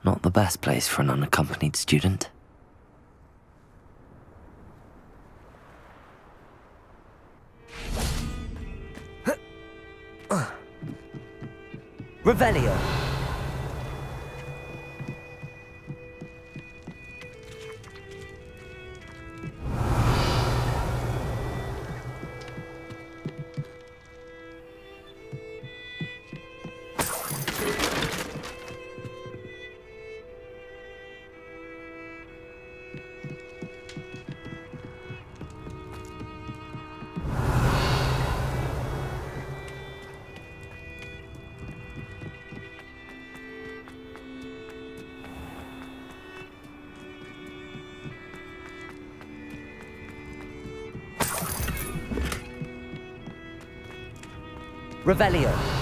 Not the best place for an unaccompanied student. Revelio. Revelio.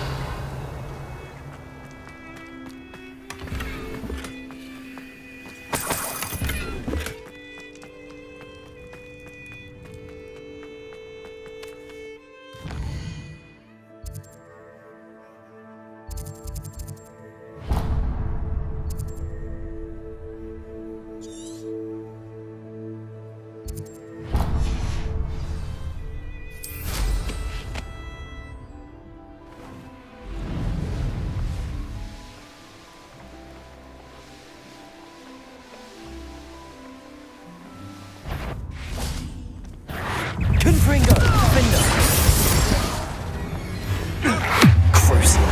Confringo. Defender. Crucial.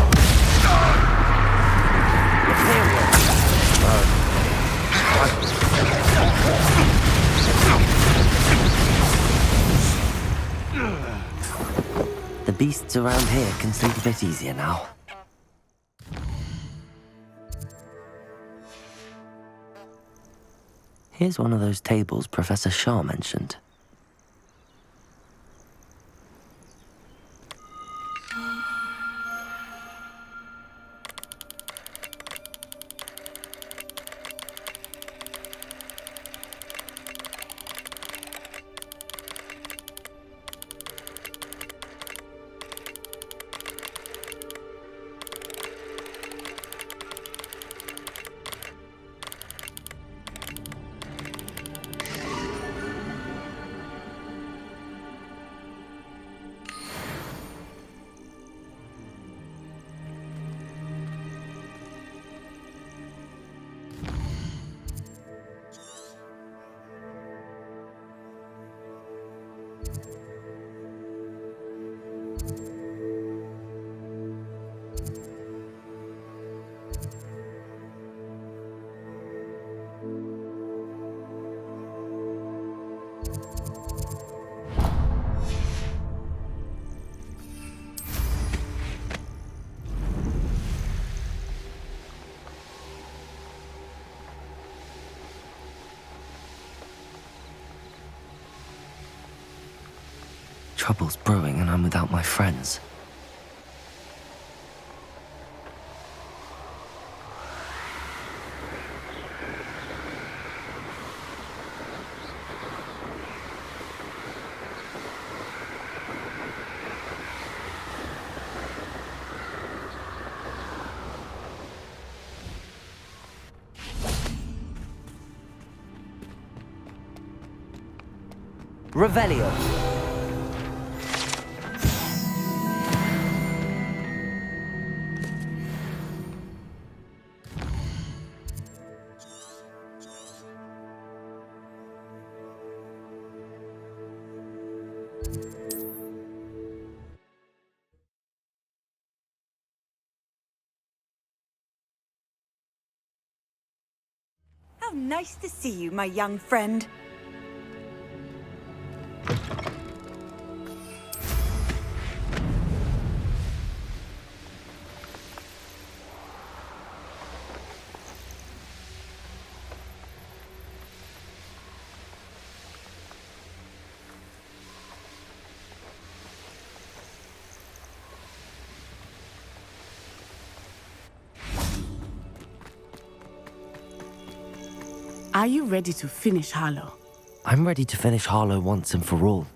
The beasts around here can sleep a bit easier now. Here's one of those tables Professor Shah mentioned. Trouble's brewing and I'm without my friends. Revelio. How nice to see you, my young friend. Are you ready to finish Harlow? I'm ready to finish Harlow once and for all.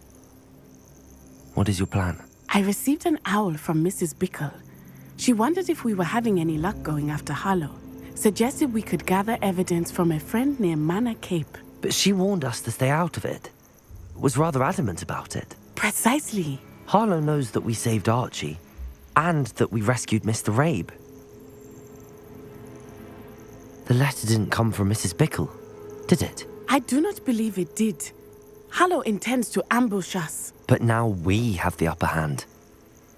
What is your plan? I received an owl from Mrs. Bickle. She wondered if we were having any luck going after Harlow. Suggested we could gather evidence from a friend near Manor Cape. But she warned us to stay out of it. Was rather adamant about it. Precisely. Harlow knows that we saved Archie, and that we rescued Mr. Rabe. The letter didn't come from Mrs. Bickle, did it? I do not believe it did. Harlow intends to ambush us. But now we have the upper hand.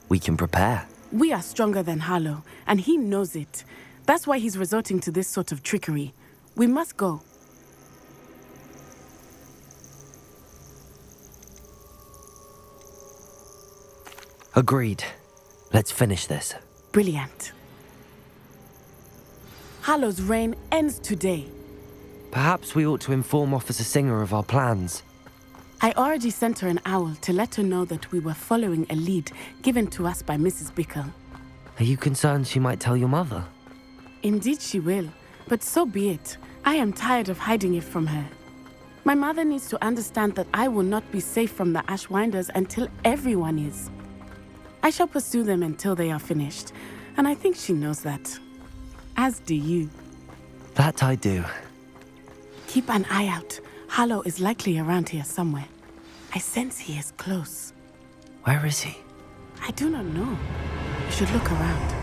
We can prepare. We are stronger than Harlow, and he knows it. That's why he's resorting to this sort of trickery. We must go. Agreed. Let's finish this. Brilliant. Harlow's reign ends today. Perhaps we ought to inform Officer Singer of our plans. I already sent her an owl to let her know that we were following a lead given to us by Mrs. Bickle. Are you concerned she might tell your mother? Indeed she will, but so be it. I am tired of hiding it from her. My mother needs to understand that I will not be safe from the Ashwinders until everyone is. I shall pursue them until they are finished, and I think she knows that. As do you. That I do. Keep an eye out. Harlow is likely around here somewhere. I sense he is close. Where is he? I do not know. You should look around.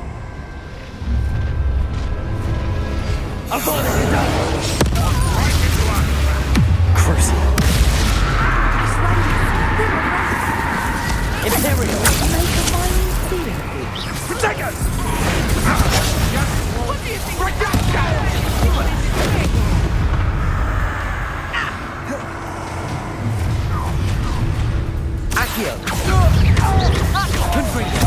Crucial. Imperial! Protect us! What do you think? Projectile! Accio! Confringo!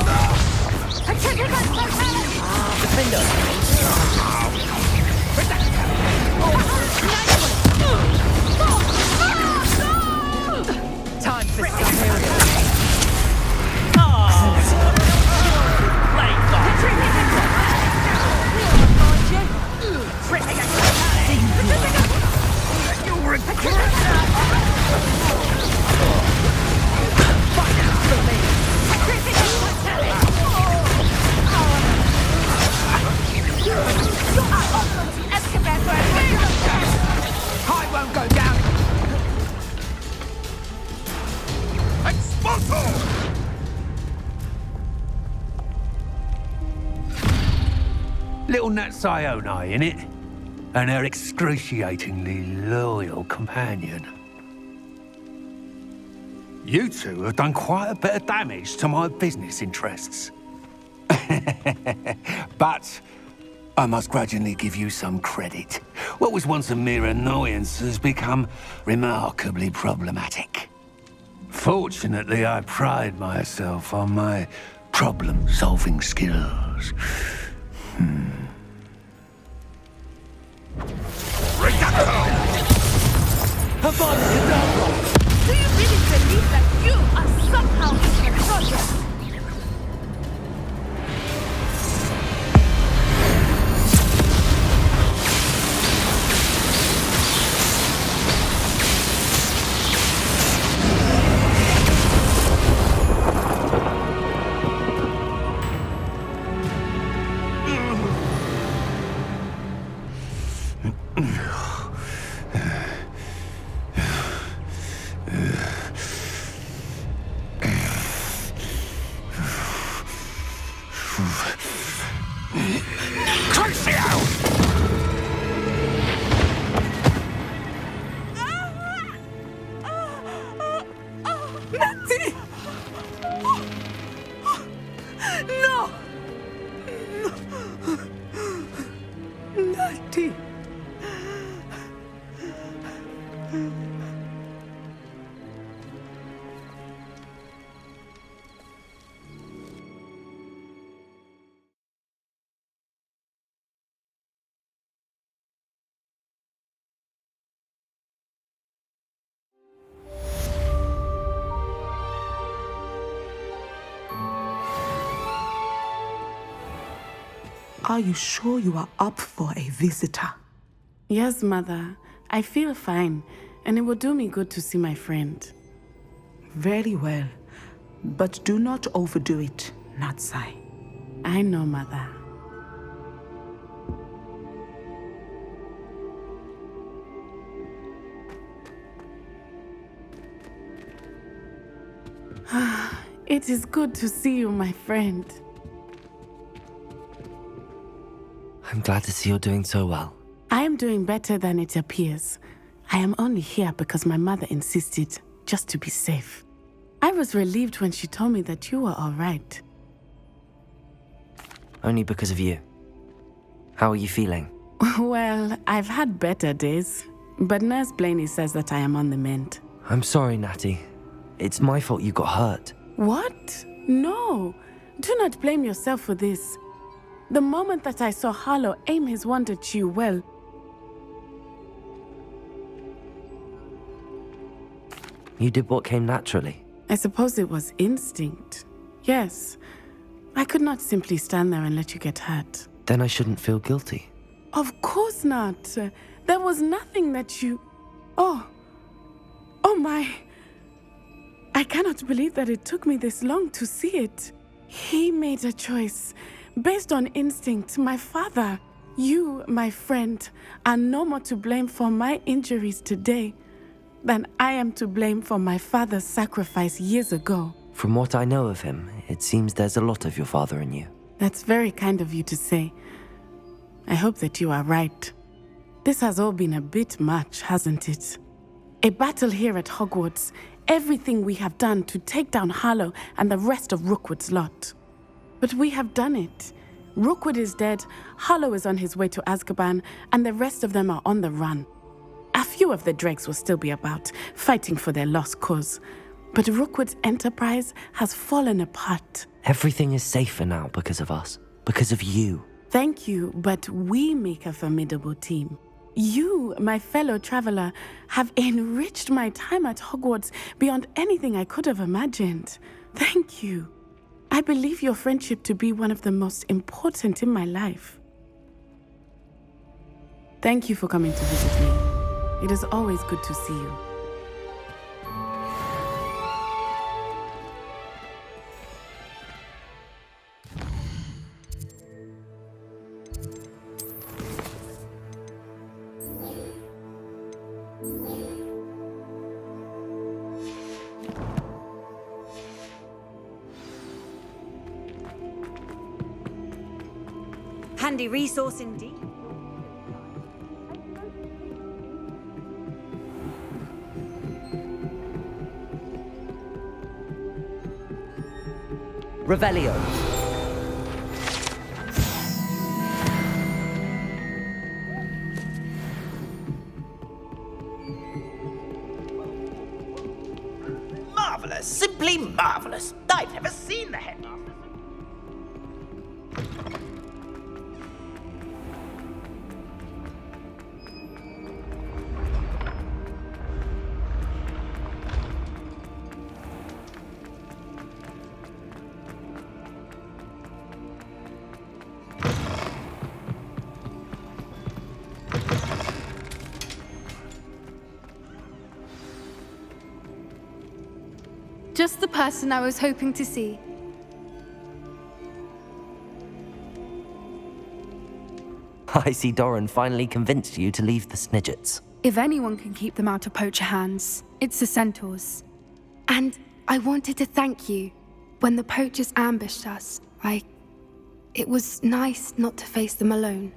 Defender! Time for some hero! I won't go down! Expulso! Little Nat Sione, innit? And her excruciatingly loyal companion. You two have done quite a bit of damage to my business interests. But I must grudgingly give you some credit. What was once a mere annoyance has become remarkably problematic. Fortunately, I pride myself on my problem-solving skills. Do you really believe that you are somehow in control? Are you sure you are up for a visitor? Yes, Mother. I feel fine, and it will do me good to see my friend. Very well. But do not overdo it, Natsai. I know, Mother. It is good to see you, my friend. I'm glad to see you're doing so well. I am doing better than it appears. I am only here because my mother insisted, just to be safe. I was relieved when she told me that you were all right. Only because of you. How are you feeling? Well, I've had better days, but Nurse Blaney says that I am on the mend. I'm sorry, Natty. It's my fault you got hurt. What? No. Do not blame yourself for this. The moment that I saw Harlow aim his wand at you, well... You did what came naturally. I suppose it was instinct. Yes. I could not simply stand there and let you get hurt. Then I shouldn't feel guilty. Of course not. There was nothing that you... Oh my... I cannot believe that it took me this long to see it. He made a choice. Based on instinct, my father, you, my friend, are no more to blame for my injuries today than I am to blame for my father's sacrifice years ago. From what I know of him, it seems there's a lot of your father in you. That's very kind of you to say. I hope that you are right. This has all been a bit much, hasn't it? A battle here at Hogwarts, everything we have done to take down Harlow and the rest of Rookwood's lot. But we have done it. Rookwood is dead, Harlow is on his way to Azkaban, and the rest of them are on the run. A few of the dregs will still be about, fighting for their lost cause. But Rookwood's enterprise has fallen apart. Everything is safer now because of us. Because of you. Thank you, but we make a formidable team. You, my fellow traveler, have enriched my time at Hogwarts beyond anything I could have imagined. Thank you. I believe your friendship to be one of the most important in my life. Thank you for coming to visit me. It is always good to see you. Handy resource indeed. Revelio. Marvelous, simply marvelous. I've never seen the headmaster. Just the person I was hoping to see. I see Doran finally convinced you to leave the Snidgets. If anyone can keep them out of poacher hands, it's the centaurs. And I wanted to thank you. When the poachers ambushed us, it was nice not to face them alone.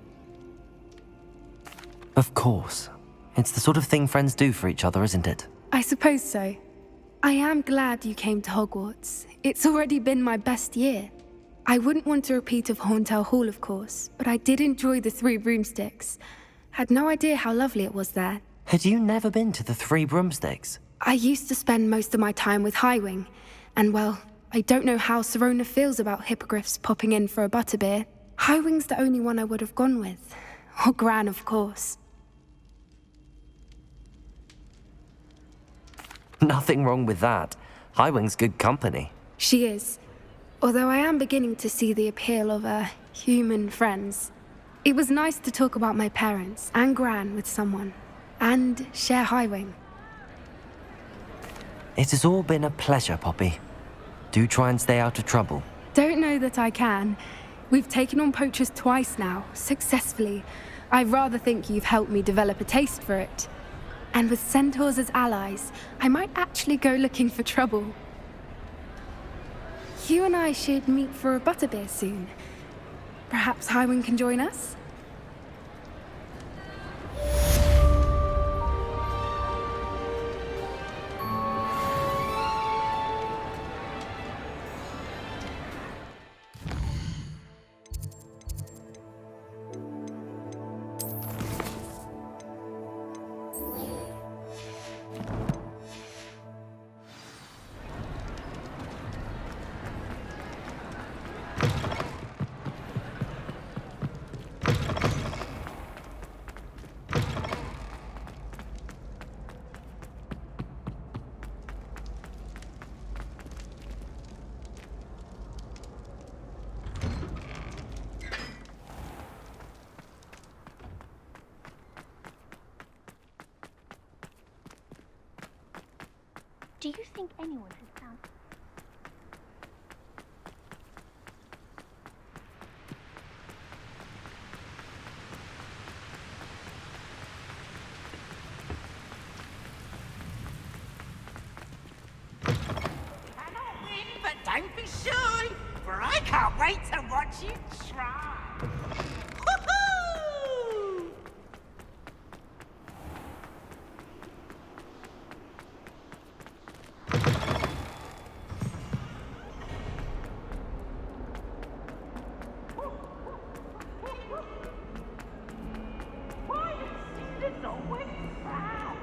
Of course. It's the sort of thing friends do for each other, isn't it? I suppose so. I am glad you came to Hogwarts. It's already been my best year. I wouldn't want a repeat of Horntail Hall, of course, but I did enjoy the Three Broomsticks. Had no idea how lovely it was there. Had you never been to the Three Broomsticks? I used to spend most of my time with Highwing, and well, I don't know how Serona feels about hippogriffs popping in for a butterbeer. Highwing's the only one I would have gone with. Or Gran, of course. Nothing wrong with that. Highwing's good company. She is. Although I am beginning to see the appeal of human friends. It was nice to talk about my parents and Gran with someone. And share Highwing. It has all been a pleasure, Poppy. Do try and stay out of trouble. Don't know that I can. We've taken on poachers twice now, successfully. I rather think you've helped me develop a taste for it. And with centaurs as allies, I might actually go looking for trouble. You and I should meet for a butterbeer soon. Perhaps Highwind can join us? Do you think anyone has found... Cannot win, but don't be shy, for I can't wait to watch you try. Woohoo! Why your sister's always proud?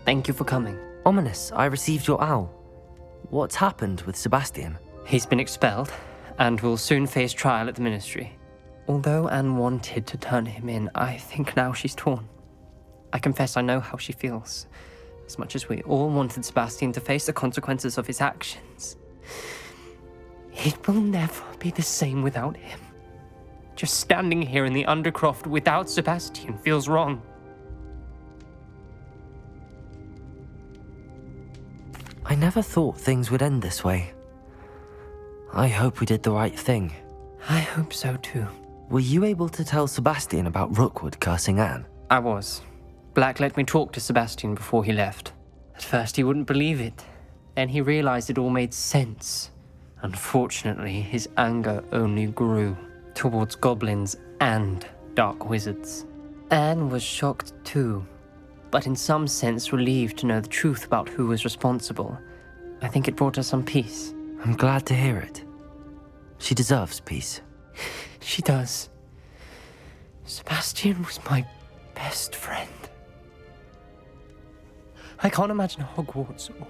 Thank you for coming. Ominous, I received your owl. What's happened with Sebastian? He's been expelled, and will soon face trial at the Ministry. Although Anne wanted to turn him in, I think now she's torn. I confess I know how she feels. As much as we all wanted Sebastian to face the consequences of his actions. It will never be the same without him. Just standing here in the Undercroft without Sebastian feels wrong. I never thought things would end this way. I hope we did the right thing. I hope so too. Were you able to tell Sebastian about Rookwood cursing Anne? I was. Black let me talk to Sebastian before he left. At first he wouldn't believe it. Then he realized it all made sense. Unfortunately, his anger only grew towards goblins and dark wizards. Anne was shocked too, but in some sense relieved to know the truth about who was responsible. I think it brought her some peace. I'm glad to hear it. She deserves peace. She does. Sebastian was my best friend. I can't imagine Hogwarts or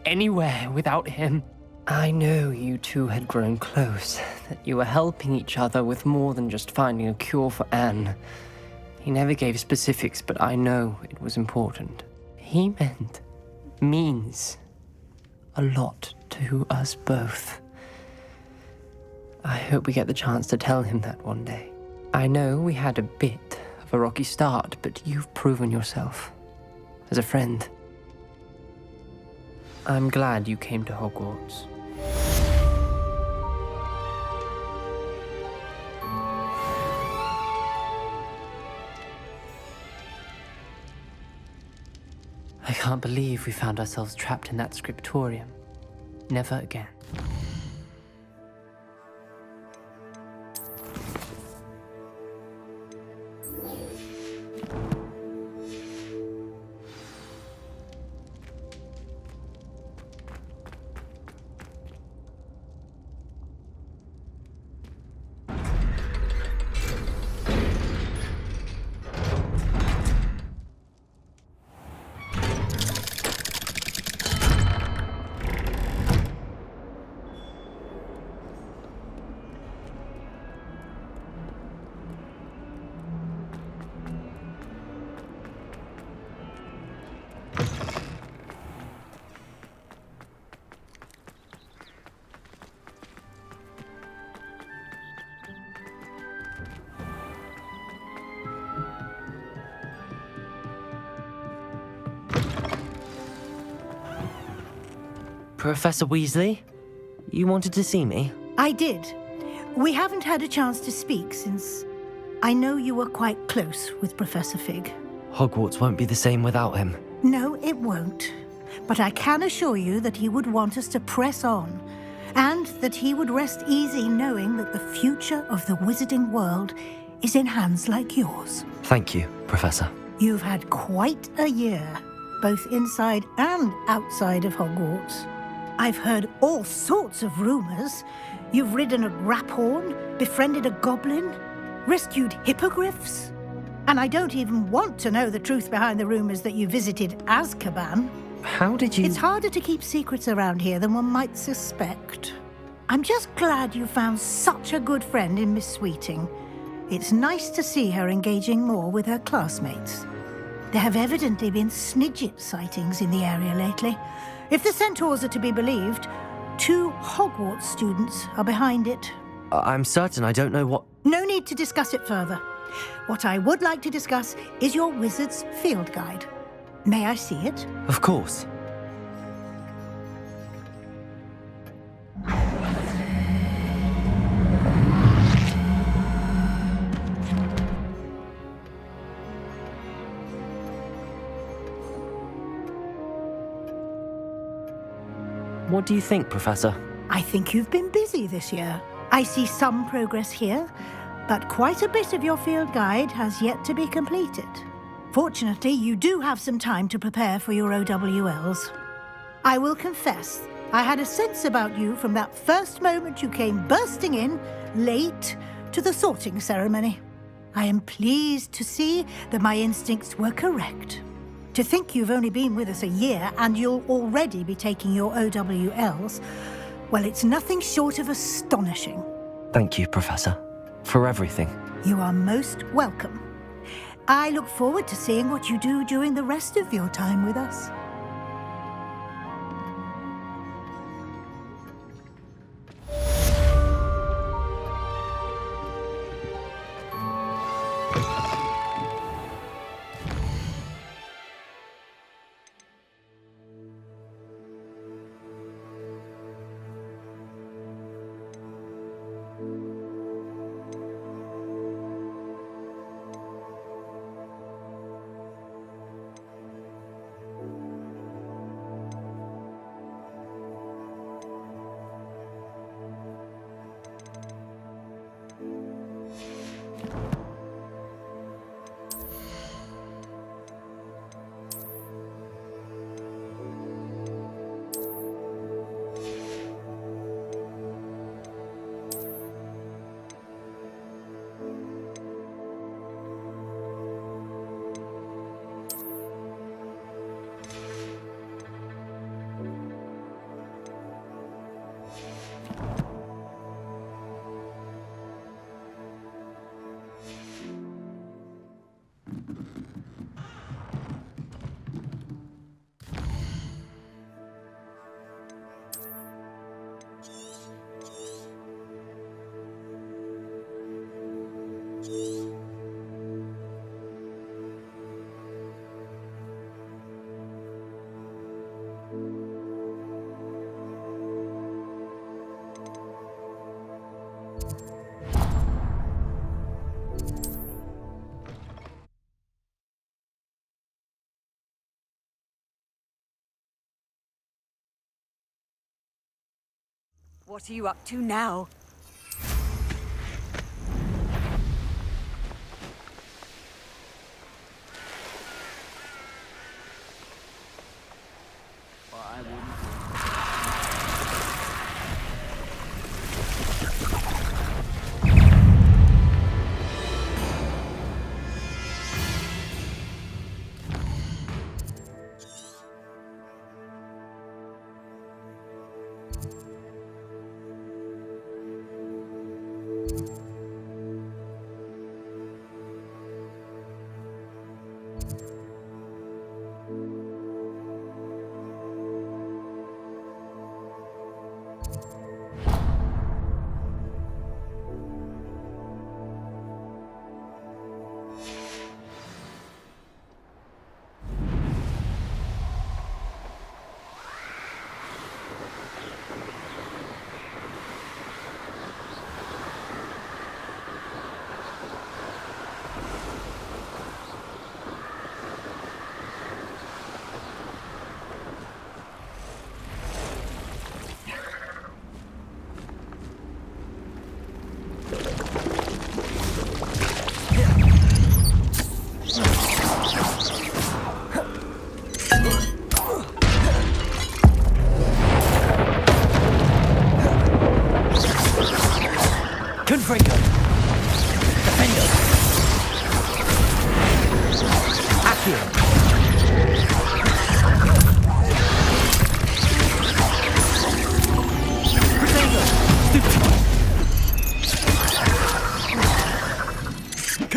anywhere without him. I know you two had grown close, that you were helping each other with more than just finding a cure for Anne. He never gave specifics, but I know it was important. He means a lot to us both. I hope we get the chance to tell him that one day. I know we had a bit of a rocky start, but you've proven yourself as a friend. I'm glad you came to Hogwarts. I can't believe we found ourselves trapped in that scriptorium. Never again. Professor Weasley? You wanted to see me? I did. We haven't had a chance to speak since I know you were quite close with Professor Fig. Hogwarts won't be the same without him. No, it won't. But I can assure you that he would want us to press on, and that he would rest easy knowing that the future of the wizarding world is in hands like yours. Thank you, Professor. You've had quite a year, both inside and outside of Hogwarts. I've heard all sorts of rumors. You've ridden a graphorn, befriended a goblin, rescued hippogriffs. And I don't even want to know the truth behind the rumors that you visited Azkaban. How did you... It's harder to keep secrets around here than one might suspect. I'm just glad you found such a good friend in Miss Sweeting. It's nice to see her engaging more with her classmates. There have evidently been Snidget sightings in the area lately. If the centaurs are to be believed, 2 Hogwarts students are behind it. I'm certain I don't know what... No need to discuss it further. What I would like to discuss is your wizard's field guide. May I see it? Of course. What do you think, Professor? I think you've been busy this year. I see some progress here, but quite a bit of your field guide has yet to be completed. Fortunately, you do have some time to prepare for your OWLs. I will confess, I had a sense about you from that first moment you came bursting in, late, to the sorting ceremony. I am pleased to see that my instincts were correct. To think you've only been with us a year and you'll already be taking your OWLs, well, it's nothing short of astonishing. Thank you, Professor, for everything. You are most welcome. I look forward to seeing what you do during the rest of your time with us. What are you up to now?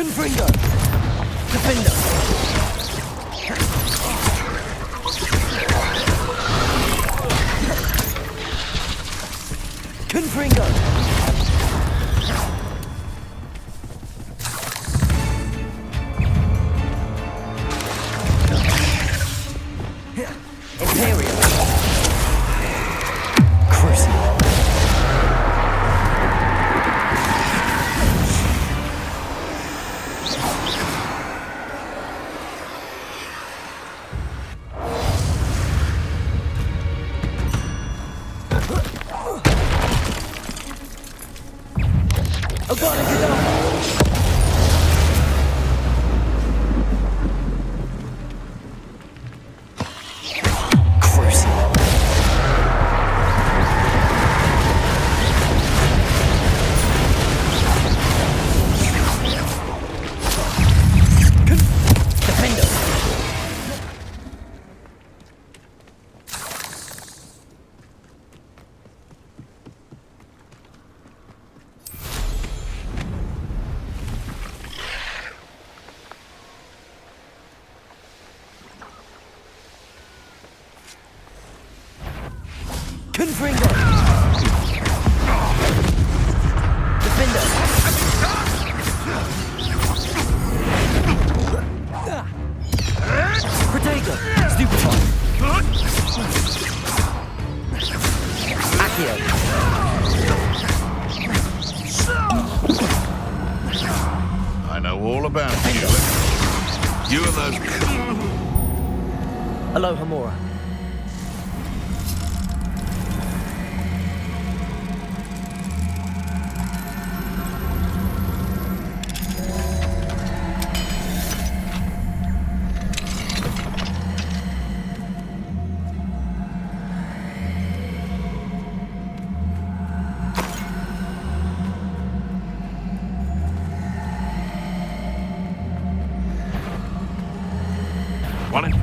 Confringo! Defender! Confringo! Imperial! Crucible! Confringo! Defender! Protego! Stupefy! Accio! I know all about you. You and those... Aloha Mora.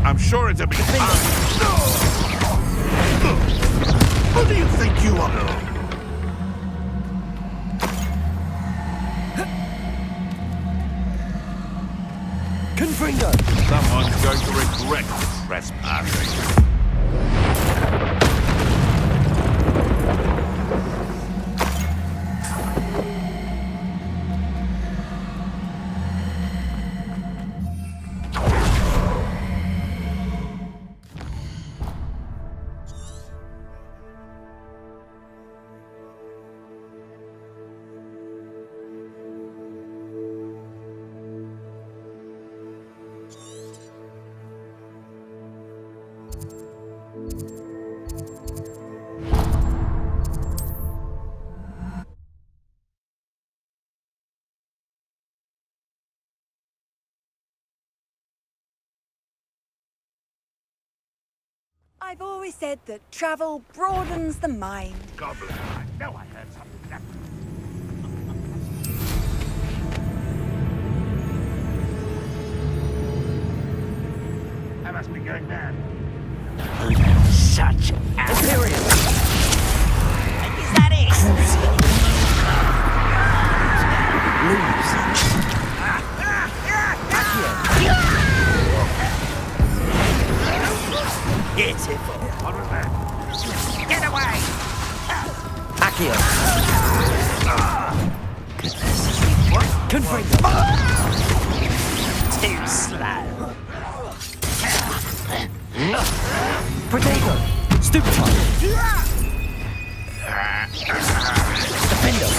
I'm sure it's a big... Who do you think you are? Confringo! Someone's going to regret trespassing. I've always said that travel broadens the mind. Goblin, I know I heard something that... I must be going mad. Such Imperial! Is that it? Beautiful! What was that? Get away! Accio! Goodness. Confringo! Too slow. Protego! Stupefy! Defender!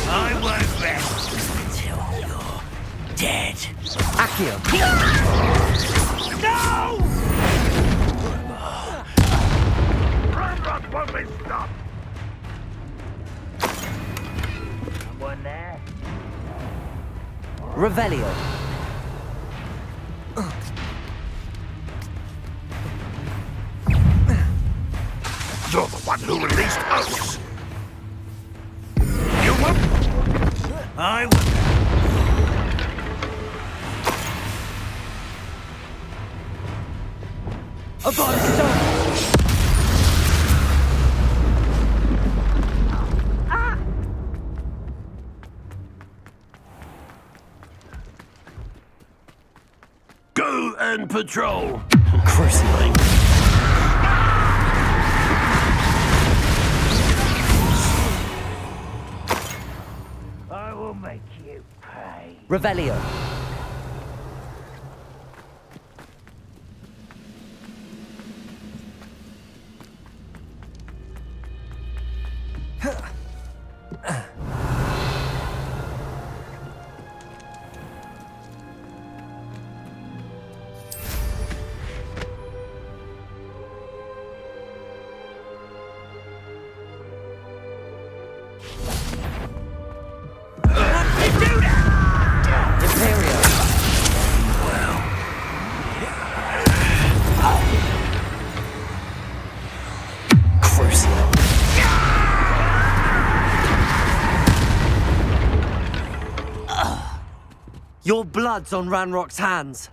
I won't rest until you're dead. Accio! No! Run, won't be stopped! Someone there? Revelio! You're the one who released us! You won't... I will. Go and patrol. Crucifix. I will make you pay. Revelio. Your blood's on Ranrock's hands.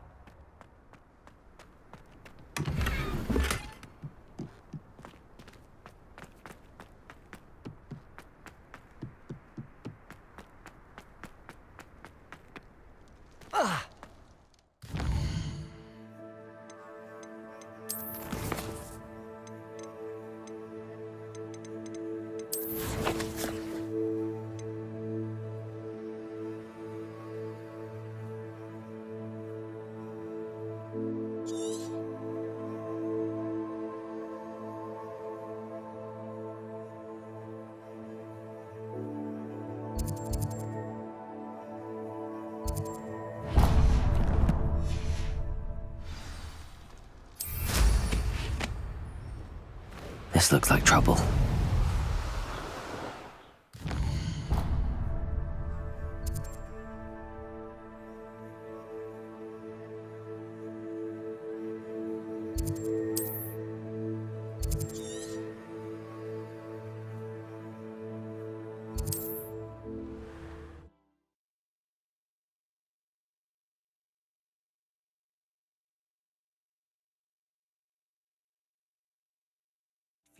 This looks like trouble.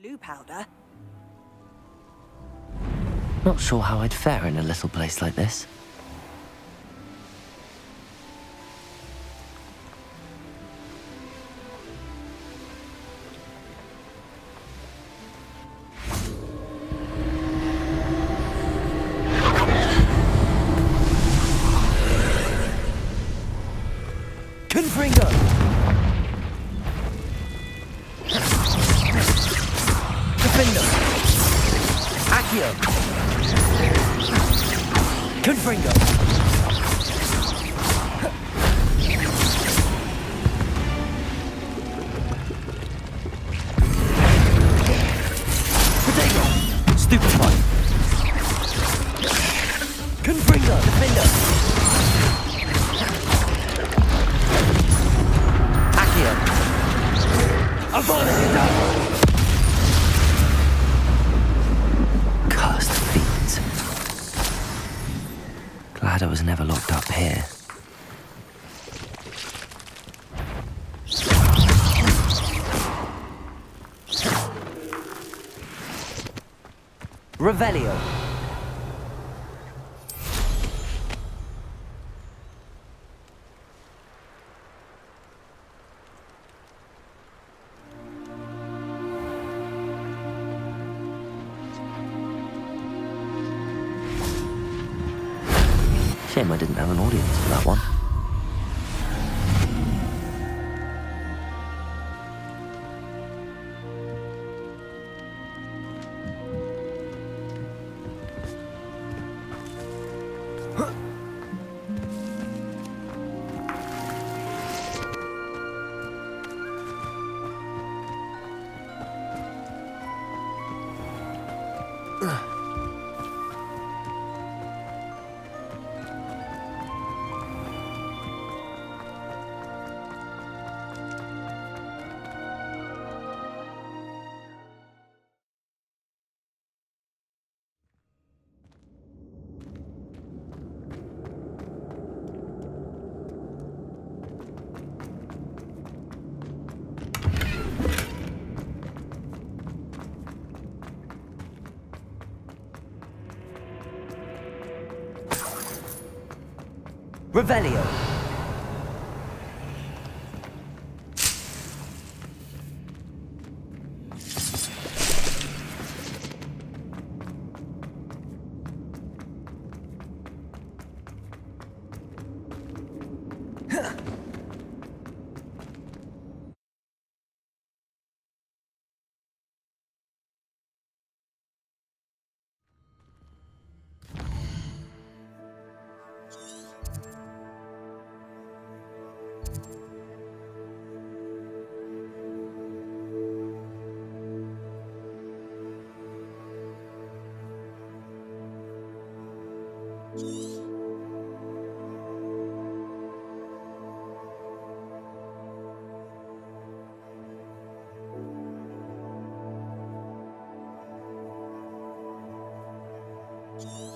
Blue powder? Not sure how I'd fare in a little place like this. Cursed fiends. Glad I was never locked up here. Revelio. Shame I didn't have an audience for that one. Revelio. you.